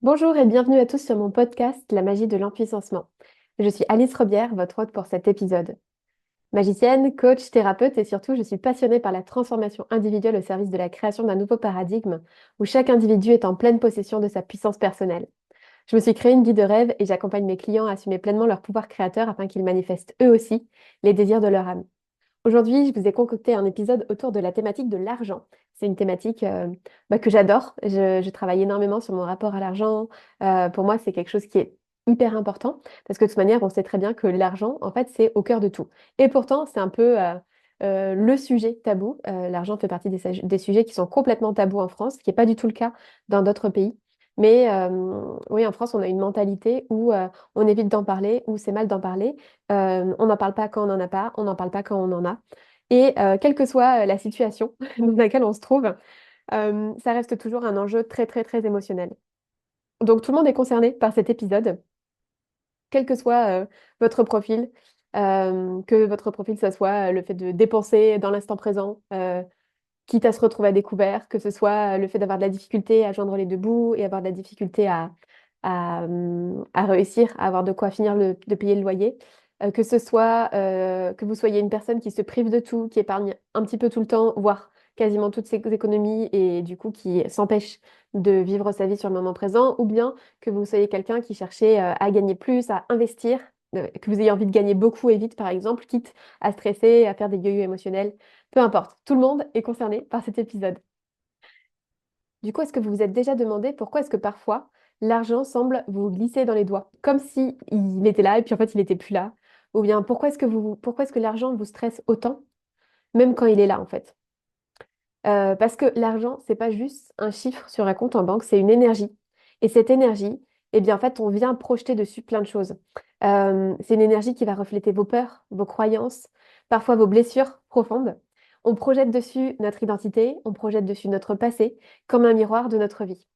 Bonjour et bienvenue à tous sur mon podcast La magie de l'empuissancement. Je suis Alice Robière, votre hôte pour cet épisode. Magicienne, coach, thérapeute et surtout, je suis passionnée par la transformation individuelle au service de la création d'un nouveau paradigme où chaque individu est en pleine possession de sa puissance personnelle. Je me suis créé une vie de rêve et j'accompagne mes clients à assumer pleinement leur pouvoir créateur afin qu'ils manifestent eux aussi les désirs de leur âme. Aujourd'hui, je vous ai concocté un épisode autour de la thématique de l'argent. C'est une thématique que j'adore. Je travaille énormément sur mon rapport à l'argent. Pour moi, c'est quelque chose qui est hyper important parce que de toute manière, on sait très bien que l'argent, en fait, c'est au cœur de tout. Et pourtant, c'est un peu le sujet tabou. L'argent fait partie des sujets qui sont complètement tabous en France, ce qui n'est pas du tout le cas dans d'autres pays. Mais oui, en France, on a une mentalité où on évite d'en parler, où c'est mal d'en parler. On n'en parle pas quand on n'en a pas, on n'en parle pas quand on en a. Et quelle que soit la situation dans laquelle on se trouve, ça reste toujours un enjeu très, très, très émotionnel. Donc tout le monde est concerné par cet épisode, quel que soit votre profil, que votre profil, ce soit le fait de dépenser dans l'instant présent, quitte à se retrouver à découvert, que ce soit le fait d'avoir de la difficulté à joindre les deux bouts et avoir de la difficulté à réussir, à avoir de quoi finir de payer le loyer, que ce soit que vous soyez une personne qui se prive de tout, qui épargne un petit peu tout le temps, voire quasiment toutes ses économies et du coup qui s'empêche de vivre sa vie sur le moment présent, ou bien que vous soyez quelqu'un qui cherchez à gagner plus, à investir, que vous ayez envie de gagner beaucoup et vite par exemple, quitte à stresser, à faire des yo-yo émotionnels. Peu importe, tout le monde est concerné par cet épisode. Du coup, est-ce que vous vous êtes déjà demandé pourquoi est-ce que parfois l'argent semble vous glisser dans les doigts, comme si il était là et puis en fait il n'était plus là? Ou bien pourquoi est-ce que l'argent vous stresse autant, même quand il est là en fait? Parce que l'argent, c'est pas juste un chiffre sur un compte en banque, c'est une énergie. Et cette énergie, eh bien en fait, on vient projeter dessus plein de choses. C'est une énergie qui va refléter vos peurs, vos croyances, parfois vos blessures profondes. On projette dessus notre identité, on projette dessus notre passé, comme un miroir de notre vie.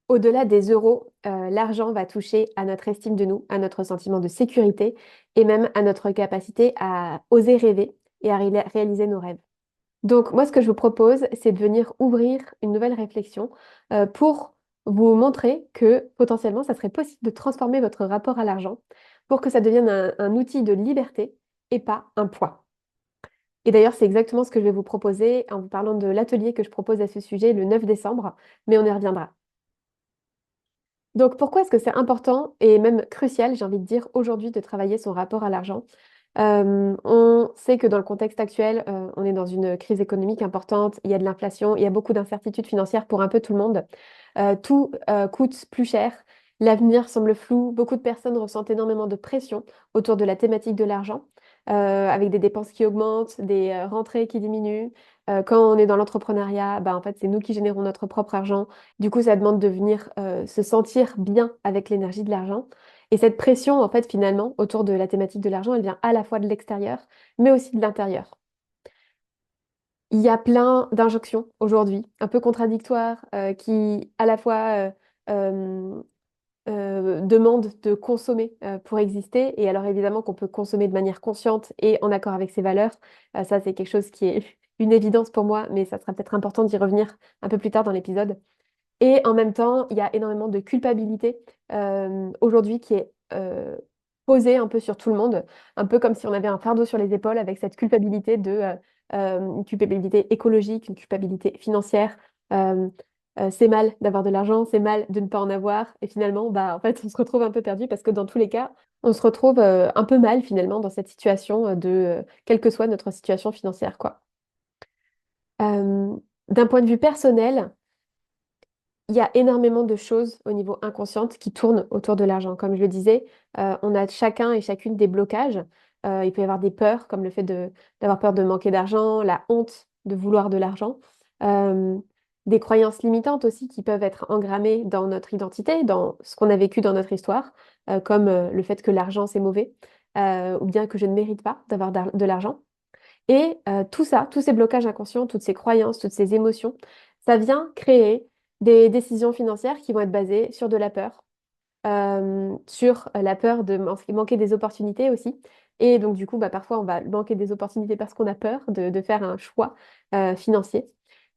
Au-delà des euros, l'argent va toucher à notre estime de nous, à notre sentiment de sécurité et même à notre capacité à oser rêver et à réaliser nos rêves. Donc, moi, ce que je vous propose, c'est de venir ouvrir une nouvelle réflexion pour vous montrer que potentiellement, ça serait possible de transformer votre rapport à l'argent pour que ça devienne un outil de liberté et pas un poids. Et d'ailleurs, c'est exactement ce que je vais vous proposer en vous parlant de l'atelier que je propose à ce sujet le 9 décembre, mais on y reviendra. Donc, pourquoi est-ce que c'est important et même crucial, j'ai envie de dire, aujourd'hui de travailler son rapport à l'argent? On sait que dans le contexte actuel, on est dans une crise économique importante, il y a de l'inflation, il y a beaucoup d'incertitudes financières pour un peu tout le monde. Tout coûte plus cher, l'avenir semble flou, beaucoup de personnes ressentent énormément de pression autour de la thématique de l'argent, avec des dépenses qui augmentent, des rentrées qui diminuent. Quand on est dans l'entrepreneuriat, bah, en fait, c'est nous qui générons notre propre argent. Du coup, ça demande de venir se sentir bien avec l'énergie de l'argent. Et cette pression, en fait, finalement, autour de la thématique de l'argent, elle vient à la fois de l'extérieur, mais aussi de l'intérieur. Il y a plein d'injonctions aujourd'hui, un peu contradictoires, qui à la fois euh, demandent de consommer pour exister. Et alors évidemment qu'on peut consommer de manière consciente et en accord avec ses valeurs. Ça, c'est quelque chose qui est une évidence pour moi, mais ça sera peut-être important d'y revenir un peu plus tard dans l'épisode. Et en même temps, il y a énormément de culpabilité aujourd'hui qui est posée un peu sur tout le monde, un peu comme si on avait un fardeau sur les épaules avec cette culpabilité une culpabilité écologique, une culpabilité financière. Euh, c'est mal d'avoir de l'argent, c'est mal de ne pas en avoir. Et finalement, bah, en fait, on se retrouve un peu perdu parce que dans tous les cas, on se retrouve un peu mal finalement dans cette situation quelle que soit notre situation financière, quoi. Euh, D'un point de vue personnel, il y a énormément de choses au niveau inconscient qui tournent autour de l'argent. Comme je le disais, on a chacun et chacune des blocages. Il peut y avoir des peurs, comme le fait d'avoir peur de manquer d'argent, la honte de vouloir de l'argent. Euh, des croyances limitantes aussi qui peuvent être engrammées dans notre identité, dans ce qu'on a vécu dans notre histoire, comme le fait que l'argent c'est mauvais, ou bien que je ne mérite pas d'avoir de l'argent. Et tout ça, tous ces blocages inconscients, toutes ces croyances, toutes ces émotions, ça vient créer des décisions financières qui vont être basées sur de la peur, sur la peur de manquer des opportunités aussi. Et donc, du coup, bah, parfois, on va manquer des opportunités parce qu'on a peur de faire un choix financier.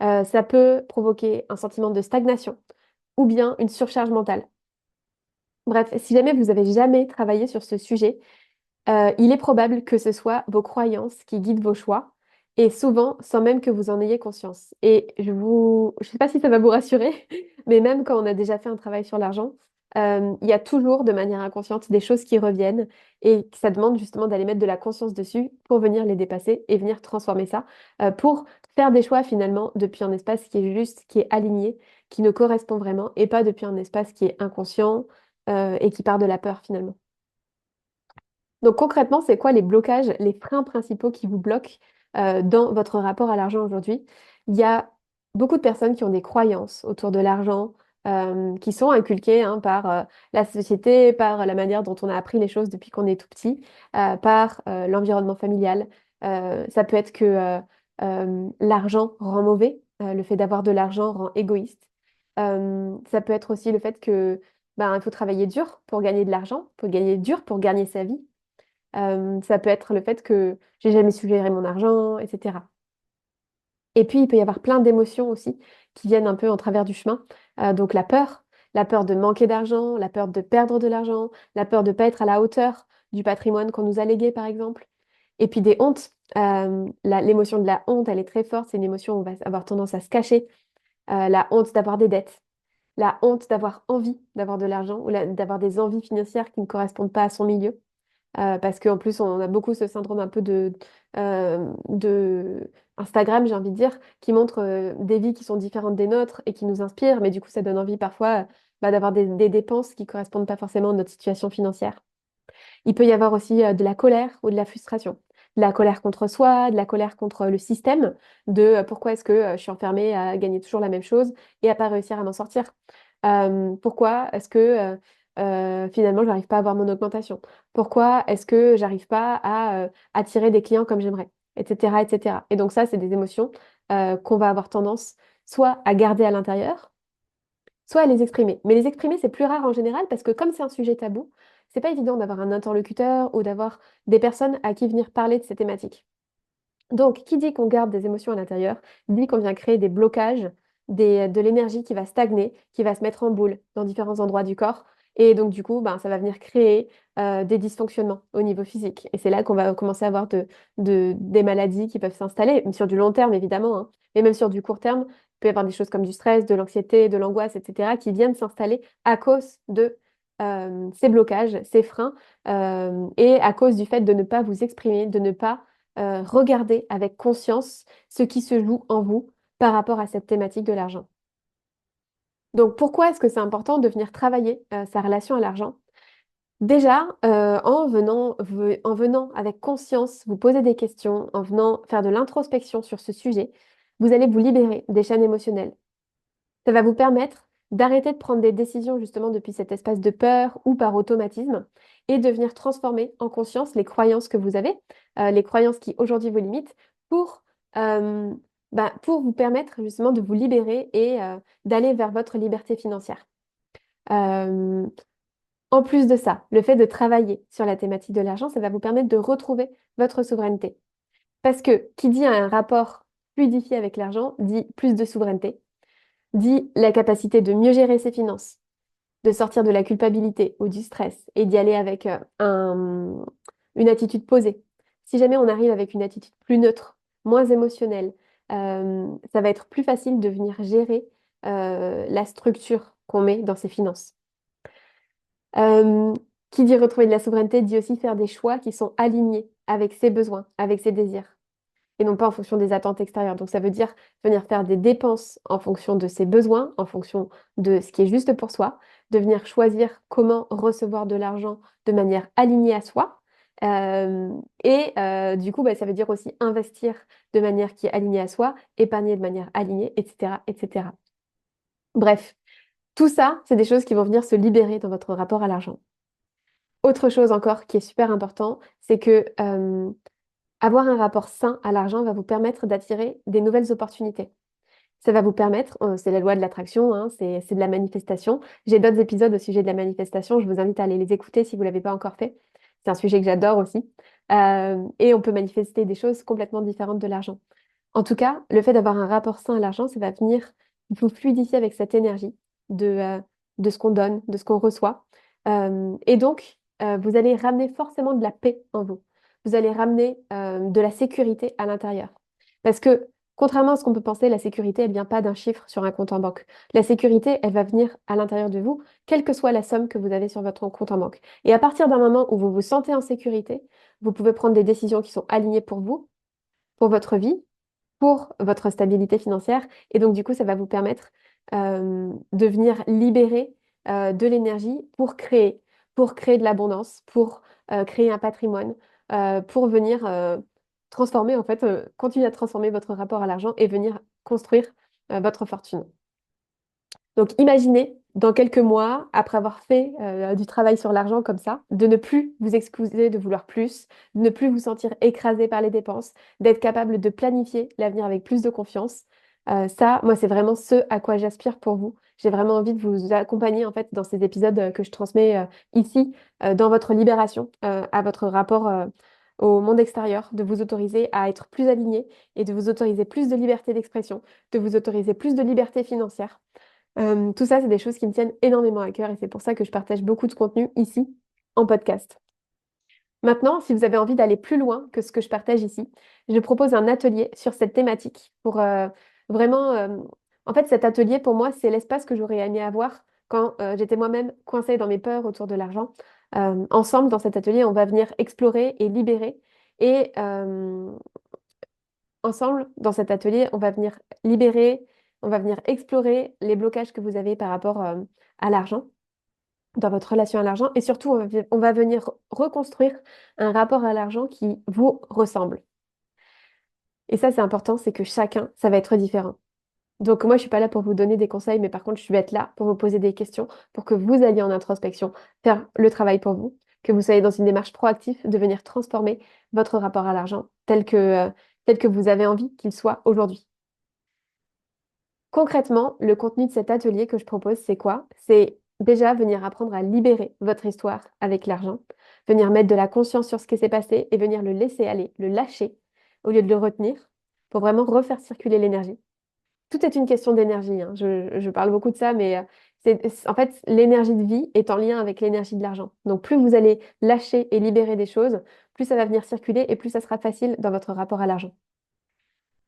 Ça peut provoquer un sentiment de stagnation, ou bien une surcharge mentale. Bref, si jamais vous avez jamais travaillé sur ce sujet, il est probable que ce soit vos croyances qui guident vos choix, et souvent sans même que vous en ayez conscience. Et je sais pas si ça va vous rassurer, mais même quand on a déjà fait un travail sur l'argent, il y a toujours de manière inconsciente des choses qui reviennent et que ça demande justement d'aller mettre de la conscience dessus pour venir les dépasser et venir transformer ça, pour faire des choix finalement depuis un espace qui est juste, qui est aligné, qui nous correspond vraiment, et pas depuis un espace qui est inconscient, et qui part de la peur finalement. Donc concrètement, c'est quoi les blocages, les freins principaux qui vous bloquent dans votre rapport à l'argent aujourd'hui? Il y a beaucoup de personnes qui ont des croyances autour de l'argent, qui sont inculquées, hein, par la société, par la manière dont on a appris les choses depuis qu'on est tout petit, par l'environnement familial. Ça peut être que l'argent rend mauvais, le fait d'avoir de l'argent rend égoïste. Ça peut être aussi le fait que ben, il faut travailler dur pour gagner de l'argent, il faut gagner dur pour gagner sa vie. Ça peut être le fait que j'ai jamais su gérer mon argent, etc. Et puis, il peut y avoir plein d'émotions aussi qui viennent un peu en travers du chemin. Donc la peur de manquer d'argent, la peur de perdre de l'argent, la peur de ne pas être à la hauteur du patrimoine qu'on nous a légué, par exemple. Et puis des hontes. L'émotion de la honte, elle est très forte. C'est une émotion où on va avoir tendance à se cacher. La honte d'avoir des dettes, la honte d'avoir envie d'avoir de l'argent ou d'avoir des envies financières qui ne correspondent pas à son milieu. Parce qu'en plus, on a beaucoup ce syndrome un peu de Instagram, j'ai envie de dire, qui montre des vies qui sont différentes des nôtres et qui nous inspirent, mais du coup, ça donne envie parfois bah, d'avoir des dépenses qui correspondent pas forcément à notre situation financière. Il peut y avoir aussi de la colère ou de la frustration. De la colère contre soi, de la colère contre le système, de pourquoi est-ce que je suis enfermée à gagner toujours la même chose et à pas réussir à m'en sortir. Pourquoi est-ce que finalement je n'arrive pas à avoir mon augmentation? Pourquoi est-ce que j'arrive pas à attirer des clients comme j'aimerais? Etc., etc. Et donc ça, c'est des émotions qu'on va avoir tendance soit à garder à l'intérieur, soit à les exprimer. Mais les exprimer, c'est plus rare en général parce que comme c'est un sujet tabou, c'est pas évident d'avoir un interlocuteur ou d'avoir des personnes à qui venir parler de ces thématiques. Donc, qui dit qu'on garde des émotions à l'intérieur, dit qu'on vient créer des blocages, de l'énergie qui va stagner, qui va se mettre en boule dans différents endroits du corps. Et donc, du coup, ben, ça va venir créer des dysfonctionnements au niveau physique. Et c'est là qu'on va commencer à avoir des maladies qui peuvent s'installer, même sur du long terme, évidemment, hein, mais même sur du court terme. Il peut y avoir des choses comme du stress, de l'anxiété, de l'angoisse, etc., qui viennent s'installer à cause de ces blocages, ces freins, et à cause du fait de ne pas vous exprimer, de ne pas regardez avec conscience ce qui se joue en vous par rapport à cette thématique de l'argent. Donc, pourquoi est-ce que c'est important de venir travailler sa relation à l'argent? Déjà, en venant avec conscience, vous poser des questions, en venant faire de l'introspection sur ce sujet, vous allez vous libérer des chaînes émotionnelles. Ça va vous permettre d'arrêter de prendre des décisions justement depuis cet espace de peur ou par automatisme et de venir transformer en conscience les croyances que vous avez, les croyances qui aujourd'hui vous limitent, pour, euh, pour vous permettre justement de vous libérer et d'aller vers votre liberté financière. Euh, En plus de ça, le fait de travailler sur la thématique de l'argent, ça va vous permettre de retrouver votre souveraineté. Parce que qui dit un rapport fluidifié avec l'argent dit plus de souveraineté, dit la capacité de mieux gérer ses finances, de sortir de la culpabilité ou du stress et d'y aller avec une attitude posée. Si jamais on arrive avec une attitude plus neutre, moins émotionnelle, ça va être plus facile de venir gérer la structure qu'on met dans ses finances. Euh, qui dit retrouver de la souveraineté dit aussi faire des choix qui sont alignés avec ses besoins, avec ses désirs et non pas en fonction des attentes extérieures. Donc ça veut dire venir faire des dépenses en fonction de ses besoins, en fonction de ce qui est juste pour soi, de venir choisir comment recevoir de l'argent de manière alignée à soi. Du coup, bah, ça veut dire aussi investir de manière qui est alignée à soi, épargner de manière alignée, etc., etc. Bref, tout ça, c'est des choses qui vont venir se libérer dans votre rapport à l'argent. Autre chose encore qui est super important, c'est que avoir un rapport sain à l'argent va vous permettre d'attirer des nouvelles opportunités. Ça va vous permettre, c'est la loi de l'attraction, hein, c'est de la manifestation. J'ai d'autres épisodes au sujet de la manifestation, je vous invite à aller les écouter si vous ne l'avez pas encore fait. C'est un sujet que j'adore aussi. Et on peut manifester des choses complètement différentes de l'argent. En tout cas, le fait d'avoir un rapport sain à l'argent, ça va venir vous fluidifier avec cette énergie de ce qu'on donne, de ce qu'on reçoit. Et donc, vous allez ramener forcément de la paix en vous. Vous allez ramener de la sécurité à l'intérieur. Parce que, contrairement à ce qu'on peut penser, la sécurité, elle vient pas d'un chiffre sur un compte en banque. La sécurité, elle va venir à l'intérieur de vous, quelle que soit la somme que vous avez sur votre compte en banque. Et à partir d'un moment où vous vous sentez en sécurité, vous pouvez prendre des décisions qui sont alignées pour vous, pour votre vie, pour votre stabilité financière. Et donc, du coup, ça va vous permettre de venir libérer de l'énergie pour créer de l'abondance, pour créer un patrimoine, pour venir transformer, en fait, continuer à transformer votre rapport à l'argent et venir construire votre fortune. Donc, imaginez dans quelques mois, après avoir fait du travail sur l'argent comme ça, de ne plus vous excuser de vouloir plus, de ne plus vous sentir écrasé par les dépenses, d'être capable de planifier l'avenir avec plus de confiance. Ça, moi, c'est vraiment ce à quoi j'aspire pour vous. J'ai vraiment envie de vous accompagner en fait dans ces épisodes que je transmets ici, dans votre libération, à votre rapport au monde extérieur, de vous autoriser à être plus aligné et de vous autoriser plus de liberté d'expression, de vous autoriser plus de liberté financière. Tout ça, c'est des choses qui me tiennent énormément à cœur et c'est pour ça que je partage beaucoup de contenu ici en podcast. Maintenant, si vous avez envie d'aller plus loin que ce que je partage ici, je propose un atelier sur cette thématique pour vraiment... En fait, cet atelier, pour moi, c'est l'espace que j'aurais aimé avoir quand j'étais moi-même coincée dans mes peurs autour de l'argent. Ensemble, dans cet atelier, on va venir explorer et libérer. Et ensemble, dans cet atelier, on va venir libérer, on va venir explorer les blocages que vous avez par rapport à l'argent, dans votre relation à l'argent. Et surtout, on va venir reconstruire un rapport à l'argent qui vous ressemble. Et ça, c'est important, c'est que chacun, ça va être différent. Donc moi, je suis pas là pour vous donner des conseils, mais par contre, je vais être là pour vous poser des questions, pour que vous alliez en introspection faire le travail pour vous, que vous soyez dans une démarche proactive de venir transformer votre rapport à l'argent tel que vous avez envie qu'il soit aujourd'hui. Concrètement, le contenu de cet atelier que je propose, c'est quoi? C'est déjà venir apprendre à libérer votre histoire avec l'argent, venir mettre de la conscience sur ce qui s'est passé et venir le laisser aller, le lâcher au lieu de le retenir pour vraiment refaire circuler l'énergie. Tout est une question d'énergie, hein. Je parle beaucoup de ça, mais en fait, l'énergie de vie est en lien avec l'énergie de l'argent. Donc, plus vous allez lâcher et libérer des choses, plus ça va venir circuler et plus ça sera facile dans votre rapport à l'argent.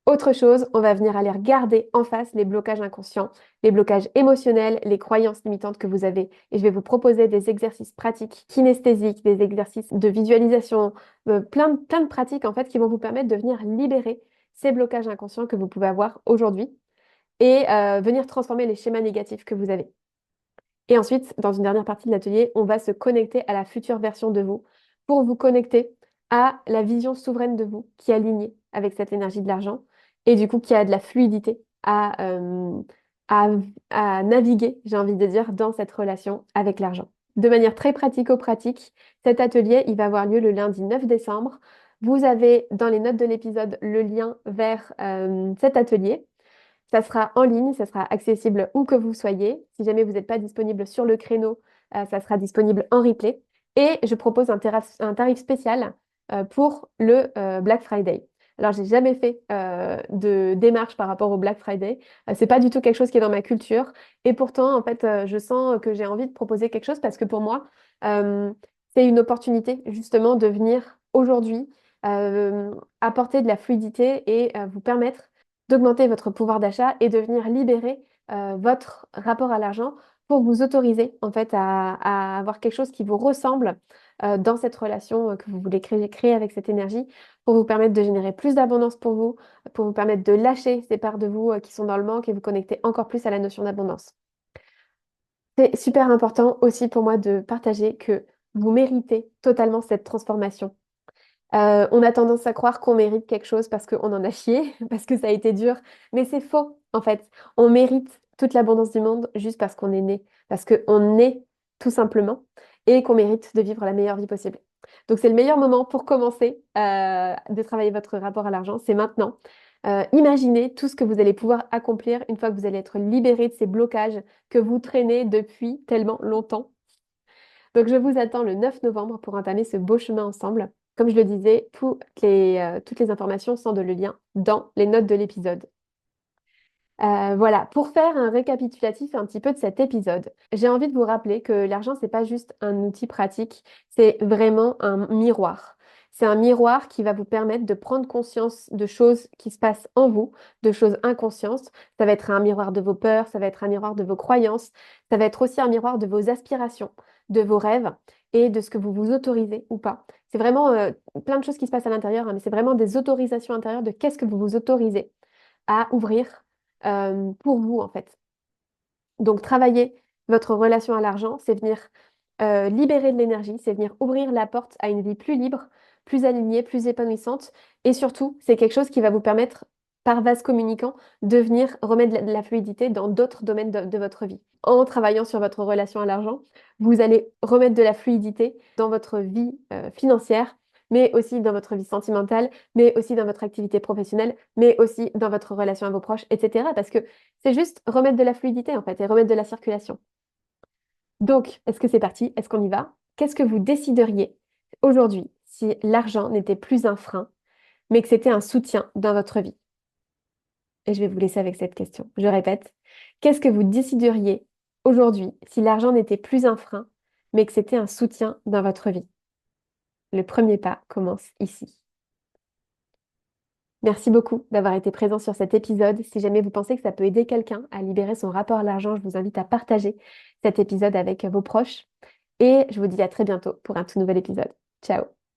Autre chose, on va venir aller regarder en face les blocages inconscients, les blocages émotionnels, les croyances limitantes que vous avez. Et je vais vous proposer des exercices pratiques, kinesthésiques, des exercices de visualisation, plein de pratiques en fait qui vont vous permettre de venir libérer ces blocages inconscients que vous pouvez avoir aujourd'hui et venir transformer les schémas négatifs que vous avez. Et ensuite, dans une dernière partie de l'atelier, on va se connecter à la future version de vous pour vous connecter à la vision souveraine de vous qui est alignée avec cette énergie de l'argent et du coup qui a de la fluidité à, à naviguer, j'ai envie de dire, dans cette relation avec l'argent. De manière très pratico-pratique, cet atelier, il va avoir lieu le lundi 9 décembre. Vous avez dans les notes de l'épisode le lien vers cet atelier. Ça sera en ligne, ça sera accessible où que vous soyez. Si jamais vous n'êtes pas disponible sur le créneau, ça sera disponible en replay. Et je propose un tarif spécial pour le Black Friday. Alors, j'ai jamais fait de démarche par rapport au Black Friday. C'est pas du tout quelque chose qui est dans ma culture. Et pourtant, en fait, je sens que j'ai envie de proposer quelque chose parce que pour moi, euh, c'est une opportunité justement de venir aujourd'hui apporter de la fluidité et vous permettre d'augmenter votre pouvoir d'achat et de venir libérer votre rapport à l'argent pour vous autoriser en fait à avoir quelque chose qui vous ressemble dans cette relation que vous voulez créer avec cette énergie pour vous permettre de générer plus d'abondance pour vous permettre de lâcher ces parts de vous qui sont dans le manque et vous connecter encore plus à la notion d'abondance. C'est super important aussi pour moi de partager que vous méritez totalement cette transformation. On a tendance à croire qu'on mérite quelque chose parce qu'on en a chié, parce que ça a été dur, mais c'est faux en fait. On mérite toute l'abondance du monde juste parce qu'on est né, parce qu'on est tout simplement et qu'on mérite de vivre la meilleure vie possible. Donc c'est le meilleur moment pour commencer de travailler votre rapport à l'argent, c'est maintenant. Imaginez tout ce que vous allez pouvoir accomplir une fois que vous allez être libéré de ces blocages que vous traînez depuis tellement longtemps. Donc, je vous attends le 9 novembre pour entamer ce beau chemin ensemble. Comme je le disais, toutes les informations sont dans le lien dans les notes de l'épisode. Voilà, pour faire un récapitulatif un petit peu de cet épisode, j'ai envie de vous rappeler que l'argent, c'est pas juste un outil pratique, c'est vraiment un miroir. C'est un miroir qui va vous permettre de prendre conscience de choses qui se passent en vous, de choses inconscientes. Ça va être un miroir de vos peurs, ça va être un miroir de vos croyances, ça va être aussi un miroir de vos aspirations, de vos rêves et de ce que vous vous autorisez ou pas. C'est vraiment plein de choses qui se passent à l'intérieur, hein, mais c'est vraiment des autorisations intérieures de qu'est-ce que vous vous autorisez à ouvrir pour vous, en fait. Donc, travailler votre relation à l'argent, c'est venir libérer de l'énergie, c'est venir ouvrir la porte à une vie plus libre, plus alignée, plus épanouissante. Et surtout, c'est quelque chose qui va vous permettre, par vase communicant, de venir remettre de la fluidité dans d'autres domaines de votre vie. En travaillant sur votre relation à l'argent, vous allez remettre de la fluidité dans votre vie financière, mais aussi dans votre vie sentimentale, mais aussi dans votre activité professionnelle, mais aussi dans votre relation à vos proches, etc. Parce que c'est juste remettre de la fluidité, en fait, et remettre de la circulation. Donc, est-ce que c'est parti? Est-ce qu'on y va? Qu'est-ce que vous décideriez aujourd'hui si l'argent n'était plus un frein, mais que c'était un soutien dans votre vie? Et je vais vous laisser avec cette question. Je répète, qu'est-ce que vous décideriez aujourd'hui si l'argent n'était plus un frein, mais que c'était un soutien dans votre vie? Le premier pas commence ici. Merci beaucoup d'avoir été présent sur cet épisode. Si jamais vous pensez que ça peut aider quelqu'un à libérer son rapport à l'argent, je vous invite à partager cet épisode avec vos proches. Et je vous dis à très bientôt pour un tout nouvel épisode. Ciao!